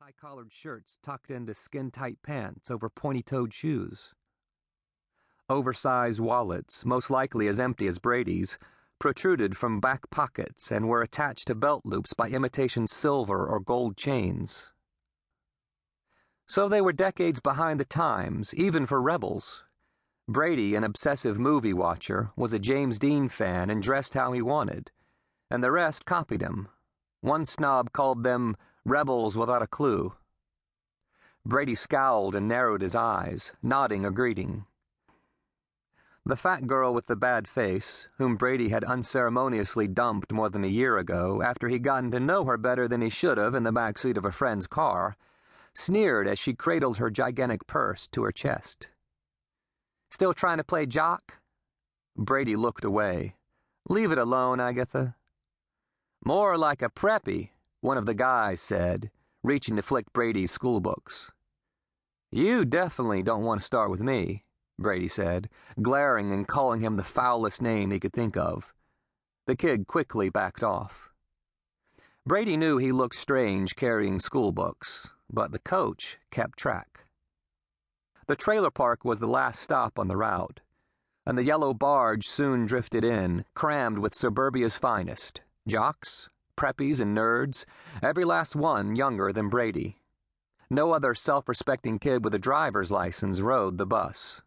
high-collared shirts tucked into skin-tight pants over pointy-toed shoes. Oversized wallets, most likely as empty as Brady's, protruded from back pockets and were attached to belt loops by imitation silver or gold chains. So they were decades behind the times, even for rebels. Brady, an obsessive movie watcher, was a James Dean fan and dressed how he wanted, and the rest copied him. One snob called them rebels without a clue. Brady scowled and narrowed his eyes, nodding a greeting. The fat girl with the bad face, whom Brady had unceremoniously dumped more than a year ago after he'd gotten to know her better than he should have in the back seat of a friend's car, sneered as she cradled her gigantic purse to her chest. "Still trying to play jock?" Brady looked away. "Leave it alone, Agatha." "More like a preppy," one of the guys said, reaching to flick Brady's schoolbooks. "You definitely don't want to start with me," Brady said, glaring and calling him the foulest name he could think of. The kid quickly backed off. Brady knew he looked strange carrying schoolbooks, but the coach kept track. The trailer park was the last stop on the route, and the yellow barge soon drifted in, crammed with suburbia's finest, jocks, preppies, and nerds, every last one younger than Brady. No other self-respecting kid with a driver's license rode the bus.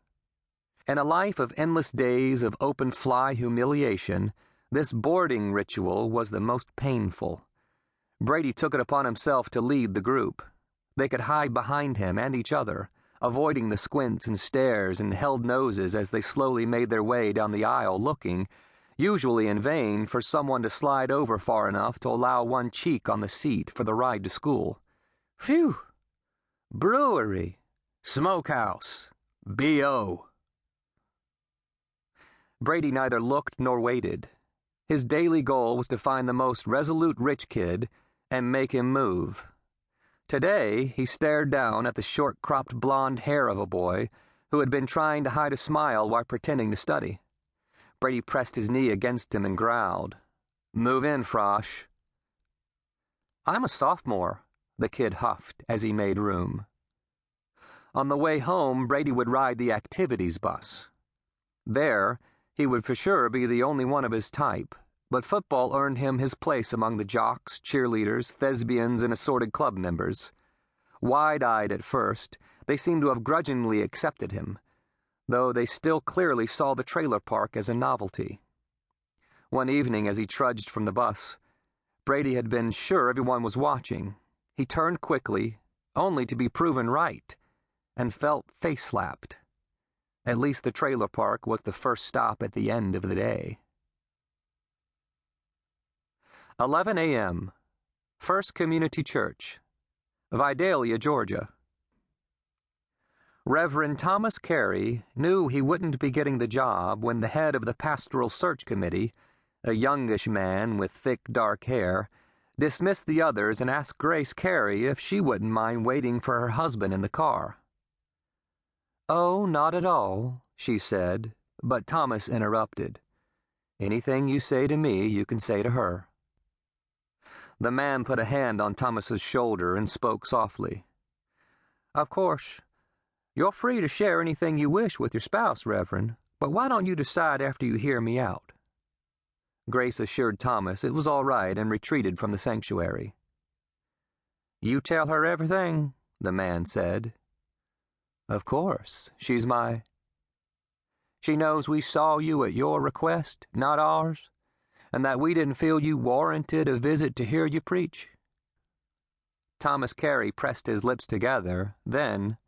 In a life of endless days of open-fly humiliation, this boarding ritual was the most painful. Brady took it upon himself to lead the group. They could hide behind him and each other, avoiding the squints and stares and held noses as they slowly made their way down the aisle looking, usually in vain, for someone to slide over far enough to allow one cheek on the seat for the ride to school. Phew! Brewery, smokehouse, B.O. Brady neither looked nor waited. His daily goal was to find the most resolute rich kid and make him move. Today, he stared down at the short-cropped blonde hair of a boy who had been trying to hide a smile while pretending to study. Brady pressed his knee against him and growled, "Move in, Frosh." "I'm a sophomore," the kid huffed as he made room. On the way home, Brady would ride the activities bus. There, he would for sure be the only one of his type, but football earned him his place among the jocks, cheerleaders, thespians, and assorted club members. Wide-eyed at first, they seemed to have grudgingly accepted him, though they still clearly saw the trailer park as a novelty. One evening as he trudged from the bus, Brady had been sure everyone was watching. He turned quickly, only to be proven right, and felt face-slapped. At least the trailer park was the first stop at the end of the day. 11 a.m. First Community Church, Vidalia, Georgia. Reverend Thomas Carey knew he wouldn't be getting the job when the head of the pastoral search committee, a youngish man with thick dark hair, dismissed the others and asked Grace Carey if she wouldn't mind waiting for her husband in the car. "Oh, not at all," she said, but Thomas interrupted. "Anything you say to me, you can say to her." The man put a hand on Thomas's shoulder and spoke softly. "Of course, you're free to share anything you wish with your spouse, Reverend, but why don't you decide after you hear me out?" Grace assured Thomas it was all right and retreated from the sanctuary. "You tell her everything," the man said. "Of course, she's my—" "She knows we saw you at your request, not ours, and that we didn't feel you warranted a visit to hear you preach?" Thomas Carey pressed his lips together, then,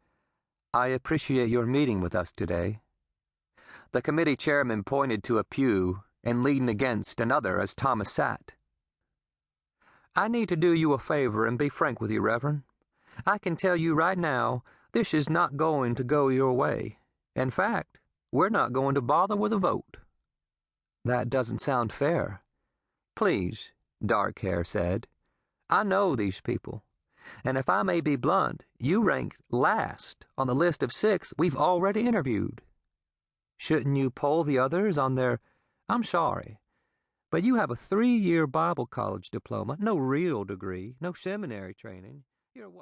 "I appreciate your meeting with us today." The committee chairman pointed to a pew and leaned against another as Thomas sat. "I need to do you a favor and be frank with you, Reverend. I can tell you right now, this is not going to go your way. In fact, we're not going to bother with a vote." "That doesn't sound fair." "Please," Dark Hair said. "I know these people, and if I may be blunt, you ranked last on the list of 6 we've already interviewed. Shouldn't you poll the others on their— I'm sorry, but you have a 3-year Bible college diploma, no real degree, no seminary training. You're what?"